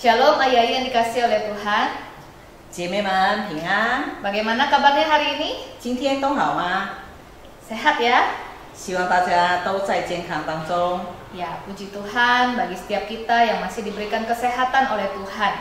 Shalom Ayah yang dikasih oleh Tuhan. 姐妹们平安， Bagaimana kabarnya hari ini? 今天都好吗？ Sehat ya? 希望大家都在健康当中。 Ya, puji Tuhan bagi setiap kita yang masih diberikan kesehatan oleh Tuhan.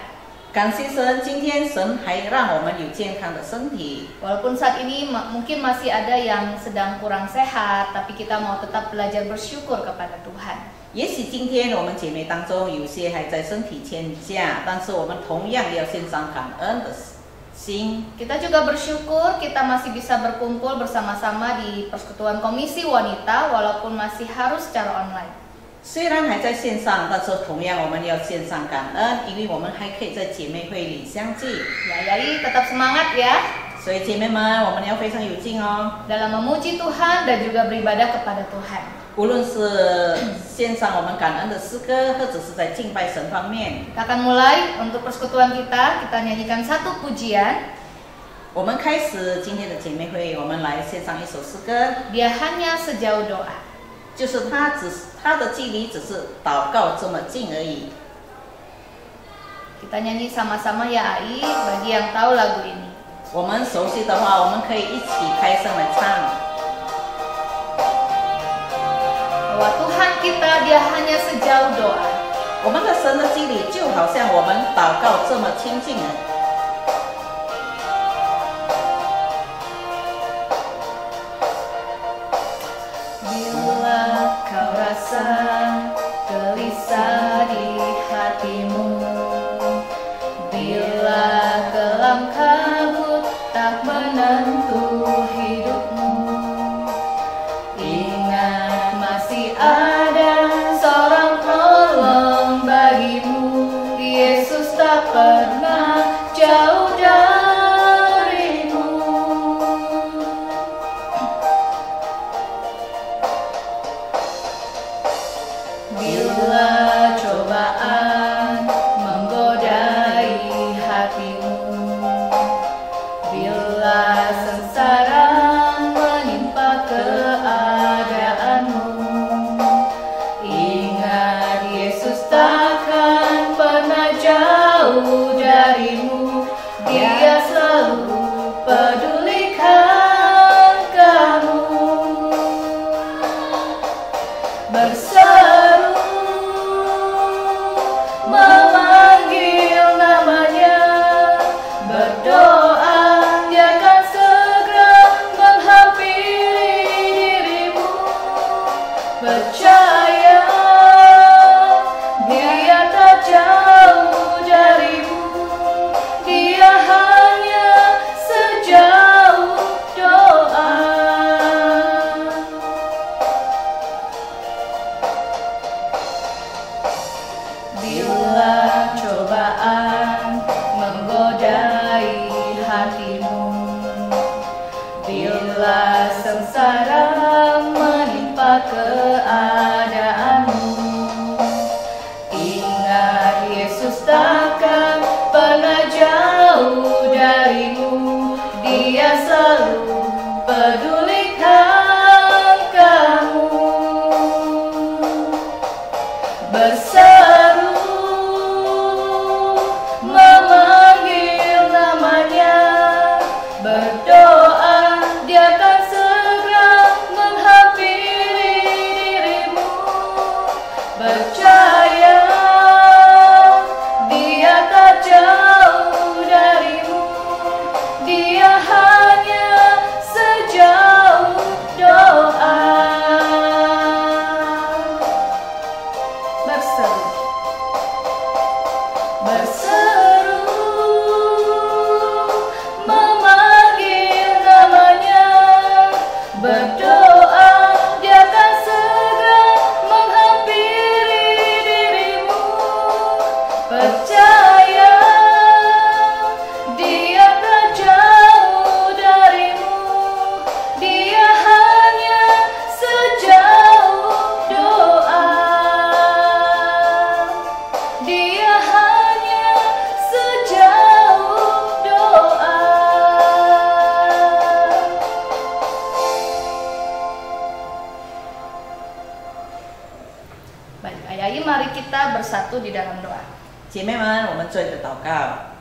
感谢神，今天神还让我们有健康的身体。 Walaupun saat ini mungkin masih ada yang sedang kurang sehat, tapi kita mau tetap belajar bersyukur kepada Tuhan. 也许今天我们姐妹当中有些还在身体欠佳，但是我们同样要献上感恩的心。 Kita juga bersyukur kita masih bisa berkumpul bersama-sama di Persekutuan Komisi Wanita walaupun masih harus secara online. 虽然还在线上，但是同样我们要献上感恩，因为我们还可以在姐妹会里相聚。 Ya, Yai tetap semangat ya 所以姐妹们，我们要非常有劲哦。 dalam memuji Tuhan dan juga beribadah kepada Tuhan. 无论是线上我们感恩的诗歌，或者是在敬拜神方面， Kita akan mulai untuk persekutuan kita nyanyikan satu pujian. 我们开始今天的姐妹会，我们来献上一首诗歌， Dia hanya sejauh doa. 就是它的距离只是祷告这么近而已。 Kita nyanyi sama-sama ya Ai bagi yang tahu lagu ini. 我们熟悉的话，我们可以一起开声来唱。 Bahwa Tuhan kita dia hanya sejauh doa. 我们的神的距离就好像我们祷告这么亲近了。 Bila kau rasa gelisah di hatimu, bila kelam kabut tak menentu hidupmu, ingat masih ada seorang penolong bagimu. Yesus tak pernah jauh darimu. Bila cobaan menggodai hatimu, bila sengsara menimpa keadaanmu, ingat Yesus takkan pernah jauh darimu. Dia selalu pedulikan kamu. Berseru memanggil namanya, berdoa dia akan segera menghampiri dirimu. Percaya dia tak jauh darimu, dia hanya sejauh doa. Bila cobaan menggodai hatimu, bila sengsara menimpa keadaanmu, ingat Yesus takkan pernah jauh darimu. Dia selalu pedulikan kamu. Berseru memanggil namanya, berdoa dia akan segera menghampiri dirimu. Percaya dia tak jauh darimu, dia hanya sejauh doa. Berseru memanggil namanya, berdoa dia akan segera menghampiri dirimu. Percaya dia tak jauh darimu, dia hanya sejauh doa. Dia hanya sejauh doa. Baik, Ayai mari kita bersatu di dalam doa. 姐妹们，我们做一个祷告。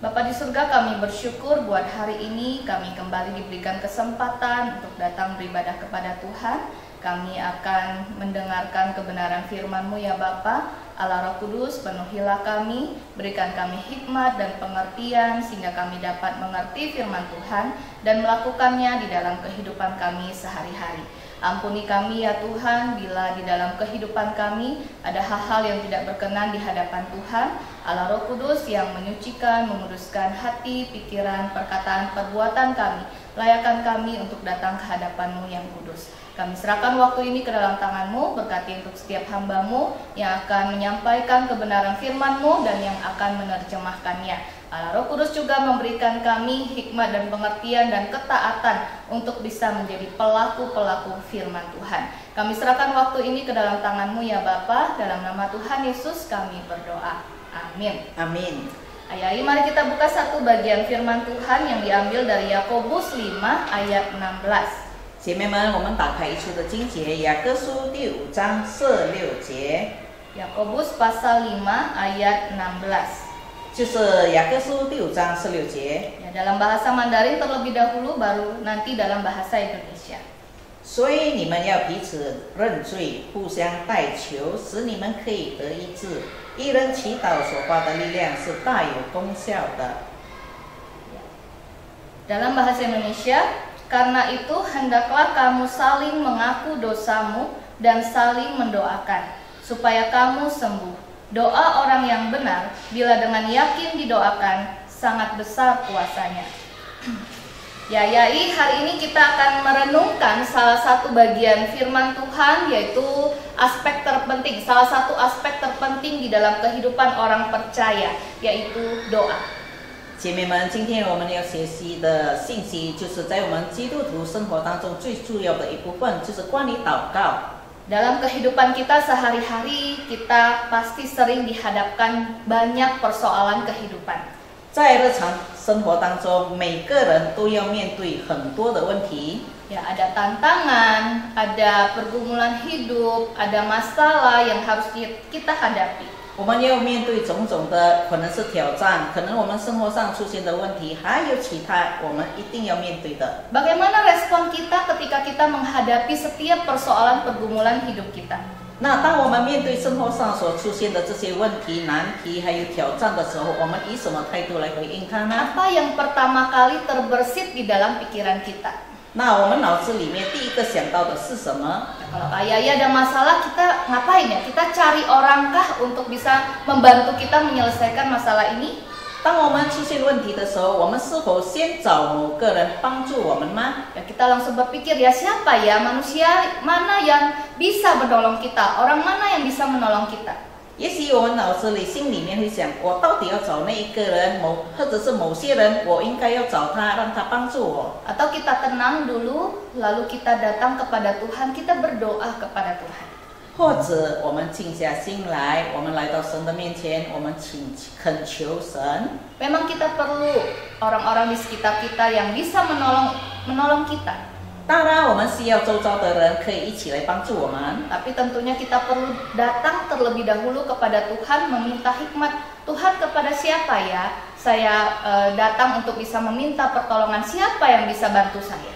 Bapa di surga, kami bersyukur buat hari ini kami kembali diberikan kesempatan untuk datang beribadah kepada Tuhan. Kami akan mendengarkan kebenaran firman-Mu ya Bapa. Allah Roh Kudus, penuhilah kami, berikan kami hikmat dan pengertian sehingga kami dapat mengerti firman Tuhan dan melakukannya di dalam kehidupan kami sehari-hari. Ampuni kami ya Tuhan bila di dalam kehidupan kami ada hal-hal yang tidak berkenan di hadapan Tuhan. Allah Roh Kudus yang menyucikan, menguduskan hati, pikiran, perkataan, perbuatan kami. Layakan kami untuk datang ke hadapan-Mu yang kudus. Kami serahkan waktu ini ke dalam tangan-Mu, berkati untuk setiap hamba-Mu yang akan menyampaikan kebenaran firman-Mu dan yang akan menerjemahkannya. Allah Roh Kudus juga memberikan kami hikmat dan pengertian dan ketaatan untuk bisa menjadi pelaku-pelaku firman Tuhan. Kami serahkan waktu ini ke dalam tangan-Mu ya Bapa, dalam nama Tuhan Yesus kami berdoa. Amin. Amin. Ayai, mari kita buka satu bagian firman Tuhan yang diambil dari Yakobus 5 ayat 16. 姐妹们，我们打开一处的经节，雅各书第5章16节， Yakobus pasal 5 ayat 16. 就是雅各书第5章16节。 Ya, dalam bahasa Mandarin terlebih dahulu, baru nanti dalam bahasa Indonesia. 所以你们要彼此认罪，互相代求，使你们可以得医治。一人祈祷所发的力量是大有功效的。 Dalam bahasa Indonesia, karena itu hendaklah kamu saling mengaku dosamu dan saling mendoakan, supaya kamu sembuh. Doa orang yang benar, bila dengan yakin didoakan, sangat besar kuasanya. Ya, Yai, hari ini kita akan merenungkan salah satu bagian firman Tuhan, yaitu aspek terpenting, salah satu aspek terpenting di dalam kehidupan orang percaya, yaitu doa. 姐妹们，今天我们要学习的信息，就是在我们基督徒生活当中最重要的一部分，就是关于祷告。 Dalam kehidupan kita sehari-hari, kita pasti sering dihadapkan banyak persoalan kehidupan. 在日常生活当中，每个人都要面对很多的问题。 Ya, ada tantangan, ada pergumulan hidup, ada masalah yang harus kita hadapi. 我们要面对种种的可能是挑战，可能我们生活上出现的问题，还有其他我们一定要面对的。 Bagaimana respon kita ketika kita menghadapi setiap persoalan pergumulan hidup kita? 那当我们面对生活上所出现的这些问题、难题还有挑战的时候，我们以什么态度来回应它呢？ Apa yang pertama kali terbersit di dalam pikiran kita? 那我们脑子里面第一个想到的是什么？ Kalau Ayah ada masalah, kita ngapain ya? Kita cari orangkah untuk bisa membantu kita menyelesaikan masalah ini? 当我们出现问题的时候，我们是否先找某个人帮助我们吗？ Ya, kita langsung berpikir, ya siapa ya manusia mana yang bisa menolong kita? Orang mana yang bisa menolong kita? 也许我们脑子里、心里面会想，我到底要找那一个人，或者是某些人，我应该要找他，让他帮助我。 Atau kita tenang dulu, lalu kita datang kepada Tuhan, kita berdoa kepada Tuhan. 或者我们静下心来，我们来到神的面前，我们恳求神。 Memang kita perlu orang-orang di sekitar kita yang bisa menolong kita. 当然，我们需要周遭的人可以一起来帮助我们。 Tapi tentunya kita perlu datang terlebih dahulu kepada Tuhan, meminta hikmat. Tuhan, kepada siapa ya saya datang untuk bisa meminta pertolongan? Siapa yang bisa bantu saya?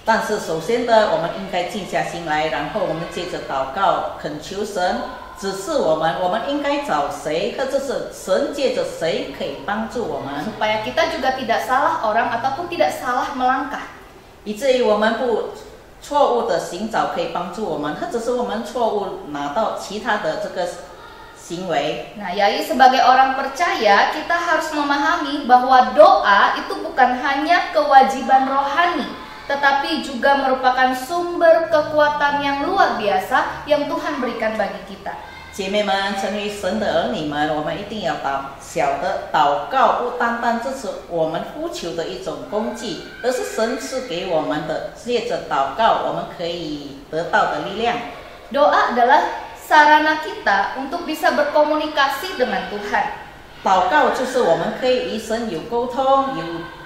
但是首先的，我们应该静下心来，然后我们接着祷告，恳求神指示我们应该找谁，或者是神借着谁可以帮助我们， Supaya kita juga tidak salah orang ataupun tidak salah melangkah. 以至于我们不错误的寻找可以帮助我们，或者是我们错误拿到其他的这个行为。 Nah, Yai sebagai orang percaya, kita harus memahami bahwa doa itu bukan hanya kewajiban rohani, tetapi juga merupakan sumber kekuatan yang luar biasa yang Tuhan berikan bagi kita. 姐妹们，成为神的儿女们，我们一定要晓得祷告不单单这是我们呼求的一种工具，而是神赐给我们的，借着祷告我们可以得到的力量。 Doa adalah sarana kita untuk bisa berkomunikasi dengan Tuhan. 祷告就是我们可以与神有沟通、有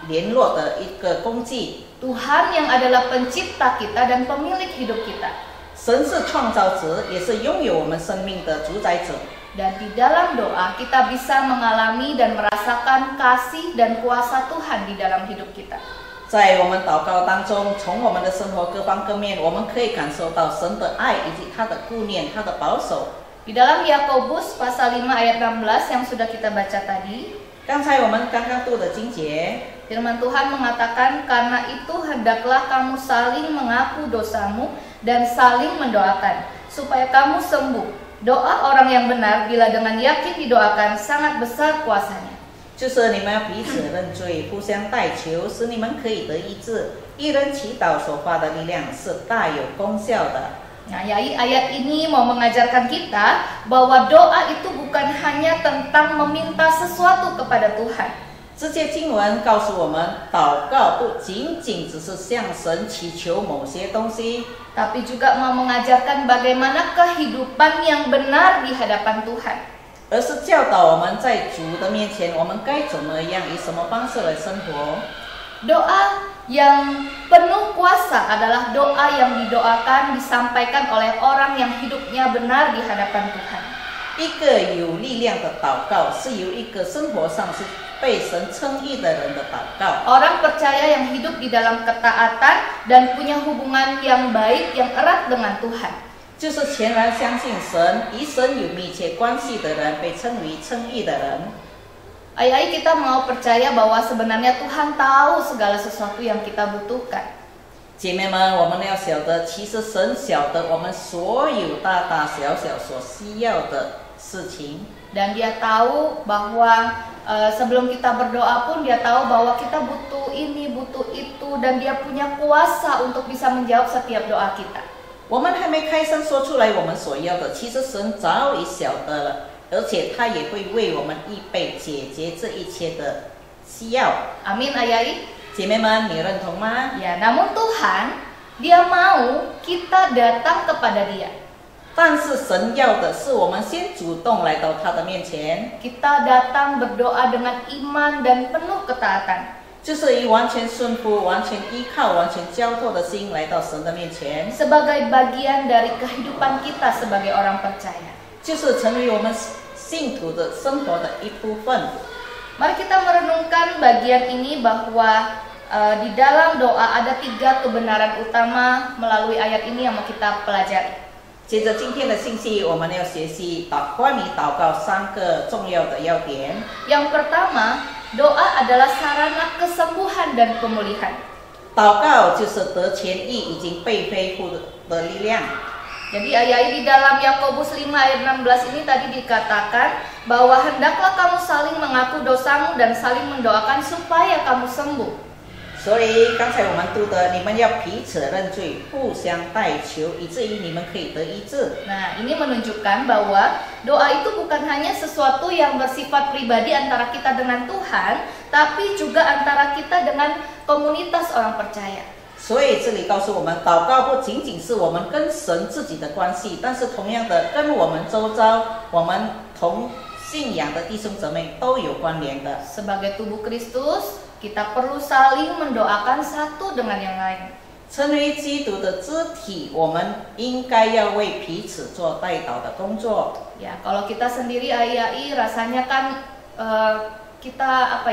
联络的一个工具。 Tuhan yang adalah pencipta kita dan pemilik hidup kita. 神是创造者，也是拥有我们生命的主宰者。Dan di dalam doa kita bisa mengalami dan merasakan kasih dan kuasa Tuhan di dalam hidup kita. 在我们祷告当中，从我们的生活各方各面，我们可以感受到神的爱以及他的顾念、他的保守。 Di dalam Yakobus pasal 5 ayat 16 yang sudah kita baca tadi, 刚才我们刚刚读的经节， firman Tuhan mengatakan, karena itu hendaklah kamu saling mengaku dosamu dan saling mendoakan, supaya kamu sembuh. Doa orang yang benar bila dengan yakin didoakan sangat besar kuasanya. 就是你们要彼此认罪，互相代求，使你们可以得医治。一人祈祷所发的力量是大有功效的。 Nah, ayat ini mau mengajarkan kita bahwa doa itu bukan hanya tentang meminta sesuatu kepada Tuhan. 这些经文告诉我们，祷告不仅仅只是向神祈求某些东西， tapi juga mau mengajarkan bagaimana kehidupan yang benar di hadapan Tuhan. 而是教导我们在主的面前，我们该怎么样，以什么方式来生活。 Doa yang penuh kuasa adalah doa yang didoakan, disampaikan oleh orang yang hidupnya benar di hadapan Tuhan. 一个有力量的祷告，是由一个生活上是被神称义的人的祷告。 Orang percaya yang hidup di dalam ketaatan dan punya hubungan yang baik, yang erat dengan Tuhan. 就是全然相信神，与神有密切关系的人，被称为称义的人。 Ayai kita mau percaya bahwa sebenarnya Tuhan tahu segala sesuatu yang kita butuhkan. 姐妹们，我们要晓得，其实神晓得我们所有大大小小所需要的事情。 Dan dia tahu bahwa sebelum kita berdoa pun dia tahu bahwa kita butuh ini, butuh itu, dan dia punya kuasa untuk bisa menjawab setiap doa kita. 我们还没开声说出来我们所要的，其实神早已晓得了，而且他也会为我们预备解决这一切的需要。 Amin, Ayai. 姐妹们，你认同吗？ Ya, namun Tuhan, dia mau kita datang kepada dia. 但是神要的是我们先主动来到他的面前， Kita datang berdoa dengan iman dan penuh ketaatan. 就是以完全顺服、完全依靠、完全交托的心来到神的面前， Sebagai bagian dari kehidupan kita sebagai orang percaya. 就是成为我们信徒的生活的一部分。 Mari kita merenungkan bagian ini bahwa di dalam doa ada 3 kebenaran utama melalui ayat ini yang mau kita pelajari. 接着今天的信息，我们要学习关于祷告3个重要的要点。 Yang pertama, doa adalah sarana kesembuhan dan pemulihan. 祷告就是得痊愈、已经被恢复的力量。 Jadi ayat di dalam Yakobus 5 ayat 16 ini tadi dikatakan bahwa hendaklah kamu saling mengaku dosamu dan saling mendoakan supaya kamu sembuh. 所以刚才我们读的，你们要彼此认罪，互相代求，以至于你们可以得医治。 Nah, ini menunjukkan bahwa doa itu bukan hanya sesuatu yang bersifat pribadi antara kita dengan Tuhan, tapi juga antara kita dengan komunitas orang percaya. 所以这里告诉我们，祷告不仅仅是我们跟神自己的关系，但是同样的，跟我们周遭、我们同信仰的弟兄姊妹都有关联的。 Sebagai tubuh Kristus, kita perlu saling mendoakan satu dengan yang lain. 成为基督的肢体，我们应该要为彼此做代祷的工作。 Ya, kalau kita sendiri ayai rasanya kan kita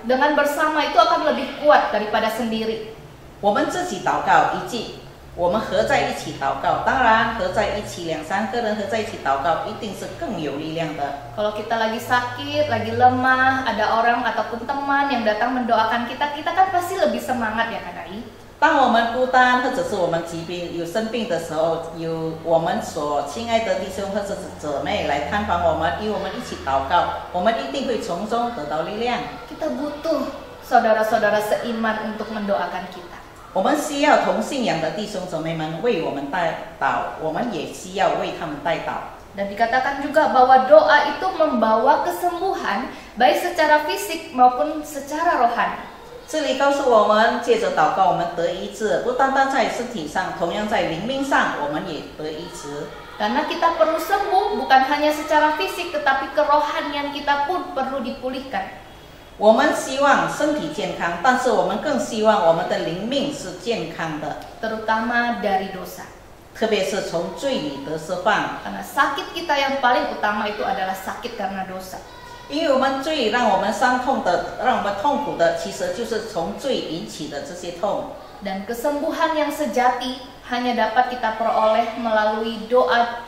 dengan bersama itu akan lebih kuat daripada sendiri. 我们自己祷告一句，我们合在一起祷告，当然合在一起2、3个人合在一起祷告，一定是更有力量的。 Kalau kita lagi sakit, lagi lemah, ada orang ataupun teman yang datang mendoakan kita, kita kan pasti lebih semangat ya kan Ai? 当我们孤单或者是我们疾病有生病的时候，有我们所亲爱的弟兄或者是姊妹来探访我们，与我们一起祷告，我们一定会从中得到力量。 Kita butuh saudara-saudara seiman untuk mendoakan kita. 我们需要同信仰的弟兄姊妹们为我们代祷，我们也需要为他们代祷。 Dan dikatakan juga bahwa doa itu membawa kesembuhan baik secara fisik maupun secara rohani. 这里告诉我们，借着祷告我们得医治，不单单在身体上，同样在灵命上我们也得医治。 Karena kita perlu sembuh bukan hanya secara fisik tetapi kerohanian kita pun perlu dipulihkan. 我们希望身体健康，但是我们更希望我们的灵命是健康的， Terutama dari dosa. 特别是从罪里得释放。 Karena sakit kita yang paling utama itu adalah sakit karena dosa. 因为我们罪让我们伤痛的，让我们痛苦的，其实就是从罪引起的这些痛。 Dan kesembuhan yang sejati hanya dapat kita peroleh melalui doa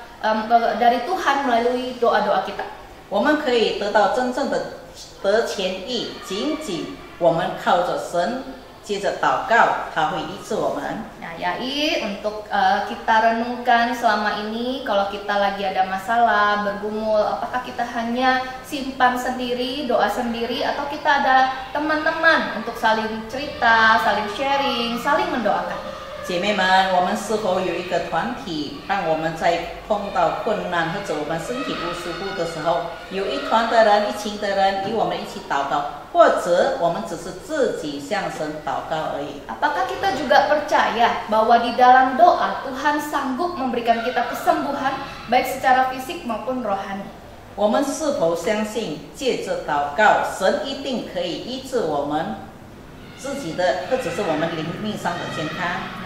dari Tuhan melalui doa-doa kita. 我们可以得到真正的得痊愈，仅仅我们靠着神，接着祷告，他会医治我们。 Nah, Yai, untuk kita renungkan selama ini, kalau kita lagi ada masalah, bergumul, apakah kita hanya simpan sendiri, doa sendiri, atau kita ada teman-teman untuk saling cerita, saling sharing, saling mendoakan? 姐妹们，我们是否有一个团体，让我们在碰到困难或者我们身体不舒服的时候，有一团的人、一群的人与我们一起祷告，或者我们只是自己向神祷告而已。 Apakah kita juga percaya bahwa di dalam doa Tuhan sanggup memberikan kita kesembuhan baik secara fisik maupun rohani? 我们是否相信借着祷告，神一定可以医治我们自己的，或者是我们灵命上的健康？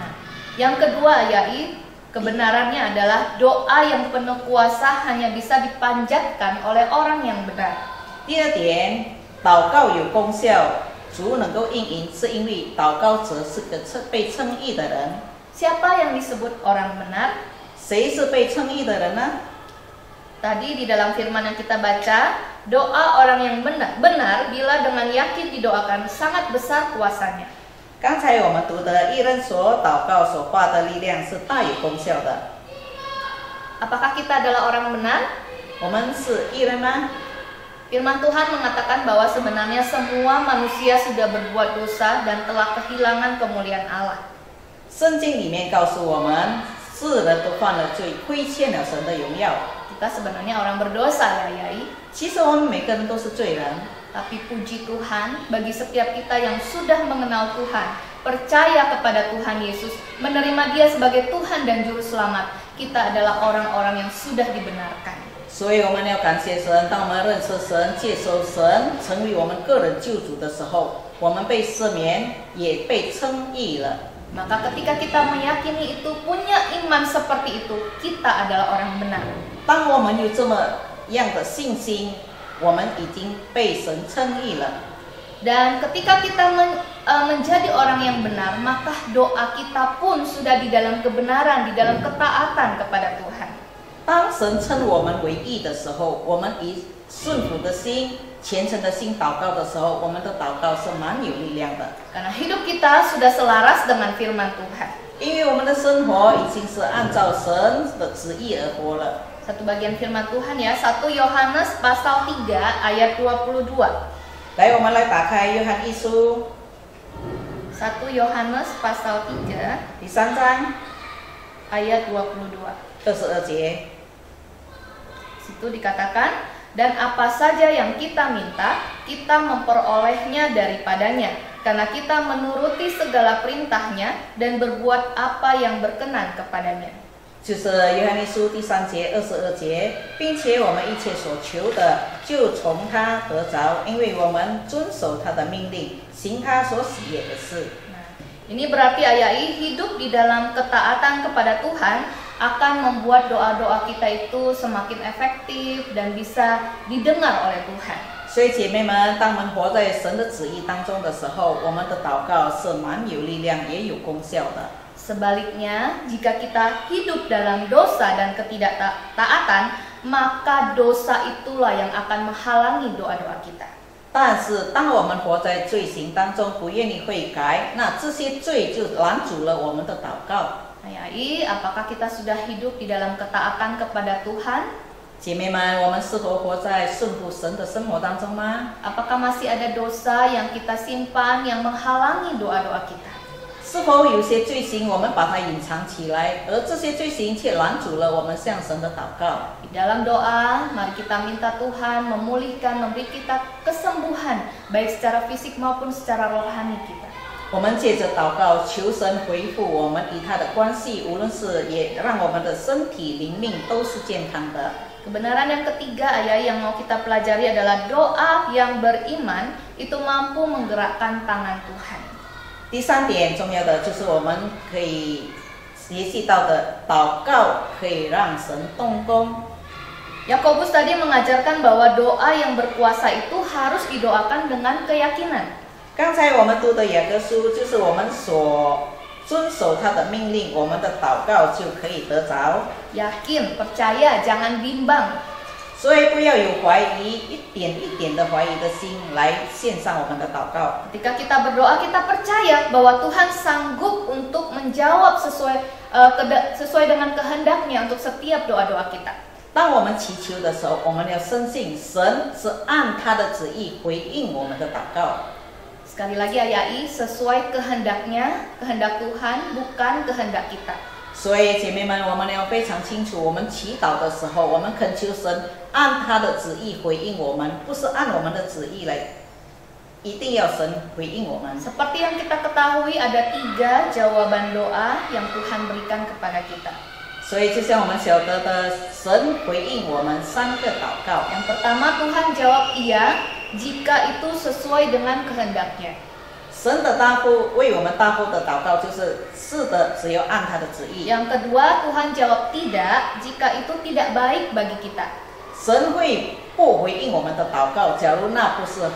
Yang kedua, Yai, kebenarannya adalah doa yang penuh kuasa hanya bisa dipanjatkan oleh orang yang benar. 第二点，祷告有功效，主能够应允，是因为祷告者是个被称义的人。 Siapa yang disebut orang benar? 谁是被称义的人呢？ Tadi di dalam firman yang kita baca, doa orang yang benar bila dengan yakin didoakan sangat besar kuasanya. 刚才我们读的一人所祷告所发的力量是大有功效的。 Apakah kita adalah orang benar? 我们是义人吗？ Firman Tuhan mengatakan bahwa sebenarnya semua manusia sudah berbuat dosa dan telah kehilangan kemuliaan Allah. 圣经里面告诉我们，世人都犯了罪，亏欠了神的荣耀。 Kita sebenarnya orang berdosa, ya Yai. 其实我们每个人都是罪人。 Tapi puji Tuhan, bagi setiap kita yang sudah mengenal Tuhan, percaya kepada Tuhan Yesus, menerima Dia sebagai Tuhan dan Juru Selamat, kita adalah orang-orang yang sudah dibenarkan. 所以我们要感谢神，当我们认识神、接受神，成为我们个人救主的时候，我们被赦免，也被称义了。 Maka ketika kita meyakini itu, punya iman seperti itu, kita adalah orang benar. 当我们有这么样的信心， 我们已经被神称义了。 Dan ketika kita menjadi orang yang benar, maka doa kita pun sudah di dalam kebenaran, di dalam ketaatan kepada Tuhan. 当神称我们为义的时候，我们以顺服的心、虔诚的心祷告的时候，我们的祷告是蛮有力量的。 Karena hidup kita sudah selaras dengan firman Tuhan. 因为我们的生活已经是按照神的旨意而活了。 Satu bagian firman Tuhan ya, 1 Yohanes pasal 3 ayat 22. 来，我们来打开约翰一书1 Yohanes pasal 3第3章 ayat 22. 22节。 Situ dikatakan, dan apa saja yang kita minta, kita memperolehnya daripadanya, karena kita menuruti segala perintahnya dan berbuat apa yang berkenan kepadanya. 就是约翰一书第3节22节，并且我们一切所求的，就从他得着，因为我们遵守他的命令，行他所喜悦的事。 Ini berarti Ayai hidup di dalam ketaatan kepada Tuhan akan membuat doa-doa kita itu semakin efektif dan bisa didengar oleh Tuhan. 所以姐妹们，当我们活在神的旨意当中的时候，我们的祷告是蛮有力量，也有功效的。 Sebaliknya, jika kita hidup dalam dosa dan ketidaktaatan, maka dosa itulah yang akan menghalangi doa-doa kita. 但是，当我们活在罪行当中，不愿意悔改，那这些罪就拦阻了我们的祷告。 Ayai, apakah kita sudah hidup di dalam ketaatan kepada Tuhan? 姐妹们，我们是否活在顺服神的生活当中吗？ Apakah masih ada dosa yang kita simpan yang menghalangi doa-doa kita? 是否有些罪行我们把它隐藏起来，而这些罪行却拦阻了我们向神的祷告？ Di dalam doa, mari kita minta Tuhan memulihkan, memberi kita kesembuhan, baik secara fisik maupun secara rohani kita. 我们借着祷告求神回复我们与他的关系，无论是也让我们的身体灵命都是健康的。 Kebenaran yang ketiga Ayai yang mau kita pelajari adalah doa yang beriman itu mampu menggerakkan tangan Tuhan. 第3点重要的就是我们可以学习到的祷告可以让神动工。 Yakobus tadi mengajarkan bahwa doa yang berkuasa itu harus didoakan dengan keyakinan. 刚才我们读的雅各书，就是我们所遵守他的命令，我们的祷告就可以得着。 Yakin, percaya, jangan bimbang. 所以不要有怀疑，一点一点的怀疑的心来献上我们的祷告。 Ketika kita berdoa, kita percaya bahwa Tuhan sanggup untuk menjawab sesuai dengan kehendaknya untuk setiap doa-doa kita. 当我们祈求的时候，我们要深信神是按他的旨意回应我们的祷告。 Sekali lagi ayai, sesuai kehendaknya, kehendak Tuhan, bukan kehendak kita. 所以姐妹们，我们要非常清楚，我们祈祷的时候，我们恳求神按他的旨意回应我们，不是按我们的旨意来，一定要神回应我们。 Seperti yang kita ketahui, ada 3 jawaban doa yang Tuhan berikan kepada kita. 所以就像我们晓得的，神回应我们3个祷告。 Yang pertama, Tuhan jawab iya jika itu sesuai dengan kehendaknya. 神的答复为我们答复的祷告就是是的，只要按他的旨意。 Yang kedua, Tuhan jawab tidak jika itu tidak baik bagi kita. 神会不回应我们的祷告，假如那不是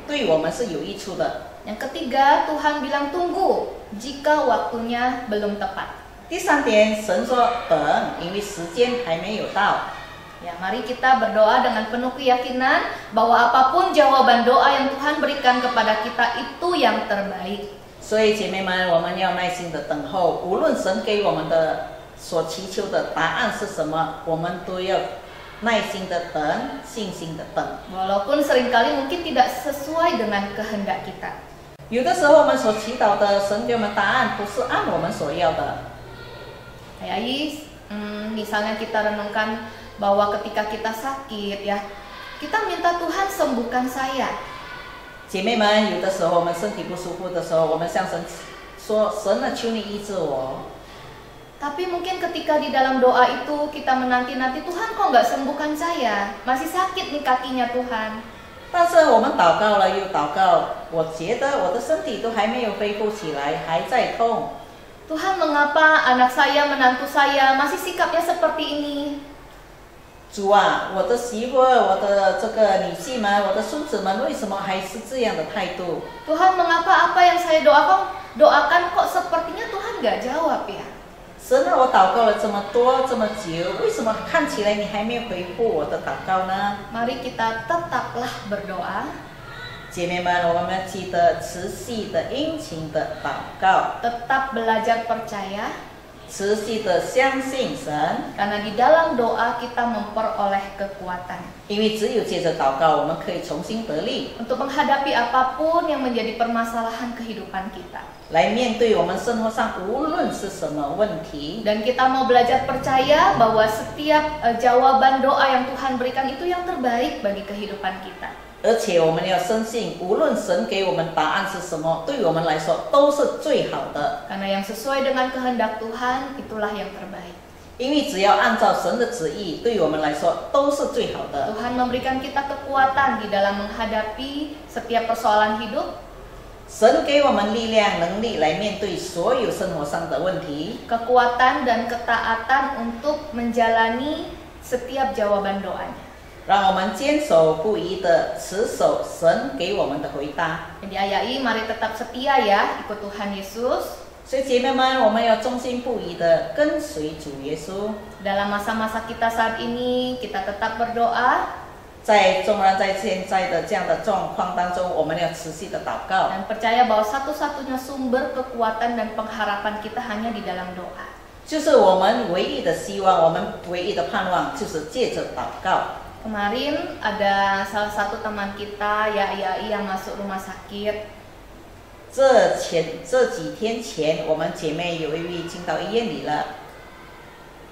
对我们是有益处的。 Yang ketiga, Tuhan bilang tunggu jika waktunya belum tepat. 第3点，神说等，因为时间还没有到。 Ya, mari kita berdoa dengan penuh keyakinan bahwa apapun jawaban doa yang Tuhan berikan kepada kita itu yang terbaik. 所以姐妹们，我们要耐心的等候，无论神给我们的所祈求的答案是什么，我们都要耐心的等，信心的等。 Walaupun seringkali mungkin tidak sesuai dengan kehendak kita. 有的时候我们所祈祷的，神给我们答案不是按我们所要的。 Ayai, misalnya kita renungkan bahwa ketika kita sakit ya, kita minta Tuhan sembuhkan saya. 姐妹们，有的时候我们身体不舒服的时候，我们向神说：“神啊，求你医治我。” Tapi mungkin ketika di dalam doa itu kita menanti-nanti, Tuhan kok nggak sembuhkan saya? Masih sakit nih kakinya Tuhan. 但是我们祷告了又祷告，我觉得我的身体都还没有恢复起来，还在痛。 Tuhan, mengapa anak saya, menantu saya masih sikapnya seperti ini? 主啊，我的媳妇儿，我的这个女婿们，我的孙子们，为什么还是这样的态度？ Tuhan, mengapa apa yang saya doakan kok sepertinya Tuhan nggak jawab ya? 神啊，我祷告了这么多这么久，为什么看起来你还没有回复我的祷告呢？ Mari kita tetaplah berdoa. 姐妹们，我们记得持续的殷勤的祷告， Tetap belajar percaya, 持续的相信神， karena di dalam doa kita memperoleh kekuatan 因为只有借着祷告，我们可以重新得力， untuk menghadapi apapun yang menjadi permasalahan kehidupan kita. 来面对我们生活上无论是什么问题。 Dan kita mau belajar percaya bahwa setiap jawaban doa yang Tuhan berikan itu yang terbaik bagi kehidupan kita. 而且我们要深信，无论神给我们答案是什么，对我们来说都是最好的。 Karena yang sesuai dengan kehendak Tuhan itulah yang terbaik. 因为只要按照神的旨意，对我们来说都是最好的。 Tuhan memberikan kita kekuatan di dalam menghadapi setiap persoalan hidup, 神给我们力量、能力来面对所有生活上的问题， kekuatan dan ketaatan untuk menjalani setiap jawaban doanya. 让我们坚守不移的持守神给我们的回答。 Jadi ayai, mari tetap setia ya, ikut Tuhan Yesus. 所以姐妹们，我们要忠心不移的跟随主耶稣。 Dalam masa-masa kita saat ini, kita tetap berdoa 纵然在现在的这样的状况当中，我们要持续的祷告， dan percaya bahwa satu-satunya sumber kekuatan dan pengharapan kita hanya di dalam doa. 就是我们唯一的希望，我们唯一的盼望，就是借着祷告。 Kemarin ada salah satu teman kita, ya Yai, yang masuk rumah sakit. 这几天前，我们姐妹有一位进到医院里了。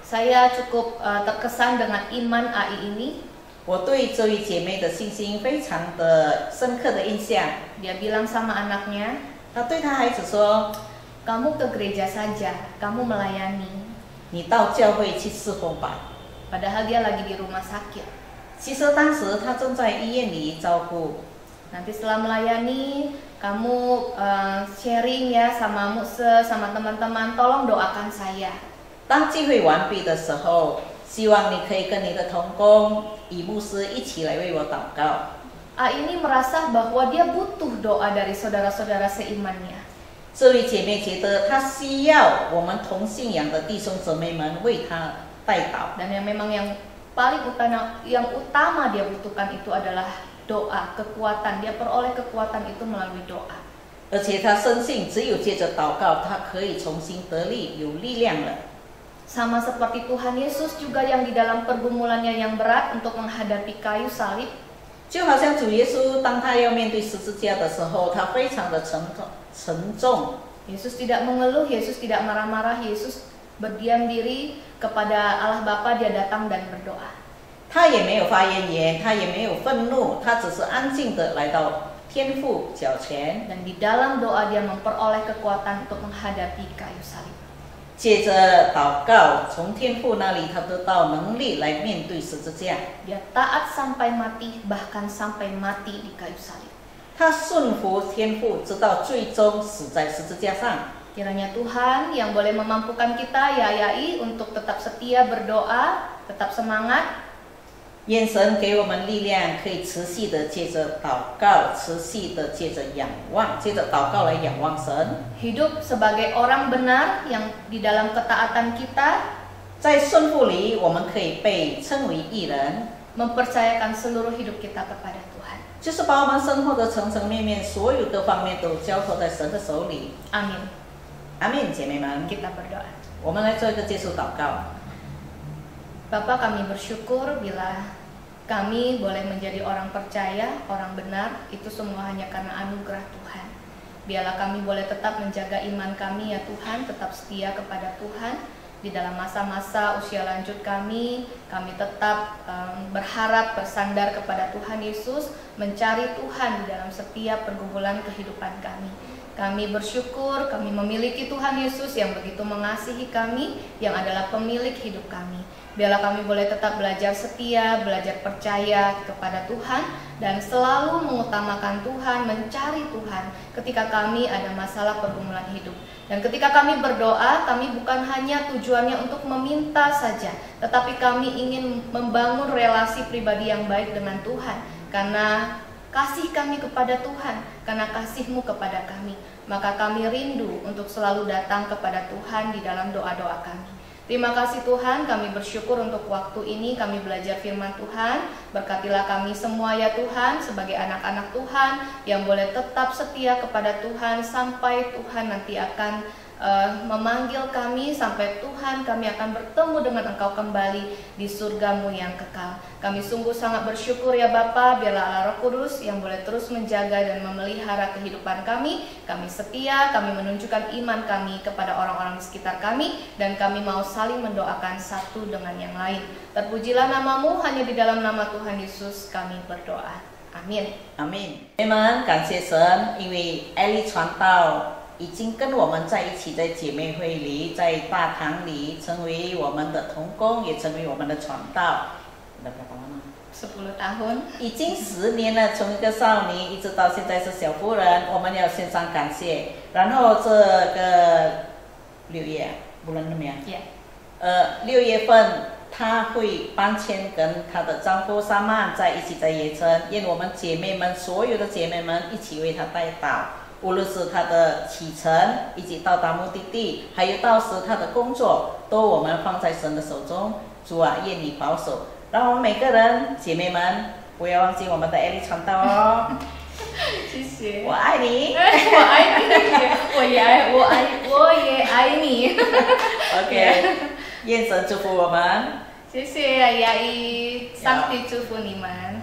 Saya cukup terkesan dengan iman Ai ini. 我对这位姐妹的信心非常的深刻的印象。 Dia bilang sama anaknya, 她对她孩子说 kamu ke gereja saja, kamu melayani. 你到教会去侍奉吧。 Padahal dia lagi di rumah sakit. 其实当时她正在医院里照顾。Nanti setelah melayani, kamu sharing ya sama mukse, sama teman-teman, tolong doakan saya. 当聚会完毕的时候，希望你可以跟你的同工以牧师一起来为我祷告。 A ini merasa bahwa dia butuh doa dari saudara-saudara seimannya. 这位姐妹觉得她需要我们同信仰的弟兄姊妹们为她代祷。 Dan yang memang yang paling utama dia butuhkan itu adalah doa, kekuatan. Dia peroleh kekuatan itu melalui doa. 而且她深信，只有借着祷告，她可以重新得力，有力量了。 Sama seperti Tuhan Yesus juga yang di dalam pergumulannya yang berat untuk menghadapi kayu salib. 就好像主耶稣，当他要面对十字架的时候，他非常的沉重。 Yesus tidak mengeluh, Yesus tidak marah-marah, Yesus berdiam diri kepada Allah Bapa, dia datang dan berdoa. 他也没有发怨言，他也没有愤怒，他只是安静的来到天父脚前。 Dan di dalam doa dia memperoleh kekuatan untuk menghadapi kayu salib. 借着祷告，从天父那里他得到能力来面对十字架。 Dia taat sampai mati, bahkan sampai mati di kayu salib. 他顺服天父，直到最终死在十字架上。 Kiranya Tuhan yang boleh memampukan kita ya Yai untuk tetap setia berdoa, tetap semangat. 愿神给我们力量，可以持续的借着祷告，持续的借着仰望，借着祷告来仰望神。 Hidup sebagai orang benar yang di dalam ketaatan kita 在顺服里，我们可以被称为义人， mempercayakan seluruh hidup kita kepada Tuhan. 就是把我们生活的层层面面，所有的方面都交托在神的手里。 Amin. 阿门，姐妹们， Kita berdoa. 我们来做一个结束祷告。 Bapak, kami bersyukur bila kami boleh menjadi orang percaya, orang benar, itu semua hanya karena anugerah Tuhan. Biarlah kami boleh tetap menjaga iman kami ya Tuhan, tetap setia kepada Tuhan. Di dalam masa-masa usia lanjut kami tetap berharap bersandar kepada Tuhan Yesus, mencari Tuhan di dalam setiap pergumulan kehidupan kami. Kami bersyukur kami memiliki Tuhan Yesus yang begitu mengasihi kami, yang adalah pemilik hidup kami. Biarlah kami boleh tetap belajar setia, belajar percaya kepada Tuhan, dan selalu mengutamakan Tuhan, mencari Tuhan ketika kami ada masalah pergumulan hidup. Dan ketika kami berdoa, kami bukan hanya tujuannya untuk meminta saja, tetapi kami ingin membangun relasi pribadi yang baik dengan Tuhan. Karena kasih kami kepada Tuhan, karena kasih-Mu kepada kami, maka kami rindu untuk selalu datang kepada Tuhan di dalam doa-doa kami. Terima kasih Tuhan, kami bersyukur untuk waktu ini kami belajar firman Tuhan. Berkatilah kami semua ya Tuhan, sebagai anak-anak Tuhan yang boleh tetap setia kepada Tuhan sampai Tuhan nanti akan memanggil kami, sampai Tuhan kami akan bertemu dengan Engkau kembali di surga-Mu yang kekal. Kami sungguh sangat bersyukur ya Bapa, biarlah Allah Roh Kudus yang boleh terus menjaga dan memelihara kehidupan kami. Kami setia, kami menunjukkan iman kami kepada orang-orang di sekitar kami, dan kami mau saling mendoakan satu dengan yang lain. Terpujilah nama-Mu, hanya di dalam nama Tuhan Yesus kami berdoa. Amin. 阿门。弟兄们，感谢神，因为爱丽传道已经跟我们在一起，在姐妹会里，在大堂里，成为我们的同工，也成为我们的传道。 10 tahun， 已经10年了，从一个少女一直到现在是小妇人，我们要献上感谢。然后这个6月，无论怎么样， 6月份她会搬迁跟她的丈夫沙曼在一起在耶城，愿我们姐妹们所有的姐妹们一起为她代祷。 无论是她的启程，以及到达目的地，还有到时她的工作，都我们放在神的手中。主啊，愿你保守，让我们每个人姐妹们不要忘记我们的爱丽传道哦。谢谢，我爱你，我爱你，我也爱你。OK， 愿神祝福我们。谢谢阿姨，上帝祝福你们。